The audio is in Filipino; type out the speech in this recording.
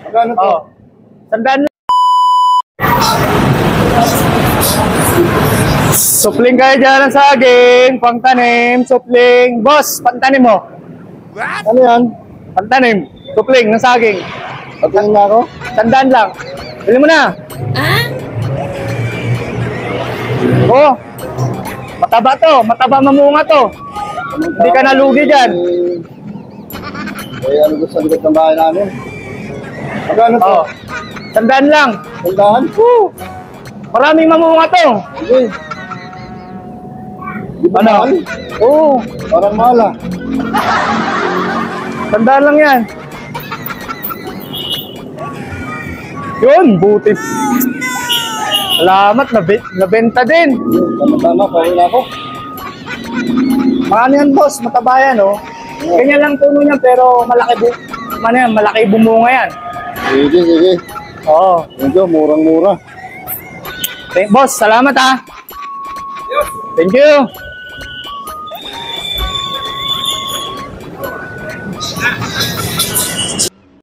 Magkano to? Oh. Sandaan. Supling kayo dyan ng saging, pangtanim, supling. Boss, pantanim mo. Ano yan? Pantanim, supling ng saging. Pagkain na ako? Sandaan lang. Bili mo na. Oh. Mataba to, mataba mamunga to. Hindi ka nalugi dyan. Ano gusto sa likod ng bahay namin? Magkano to? Oh. Sandaan lang. Sandaan? Maraming mamunga to. Sige. Di ba mahal? Oo. Parang mahal ah. Sandaan lang yan. Yun, buti. Salamat, nabenta din. Tama-tama, pauwi na ako. Paano yan, boss? Mataba yan, oh. Ganyan lang puno niya, pero malaki bumunga yan. Sige, sige. Oo. Medyo, murang-mura. Boss, salamat ah. Thank you.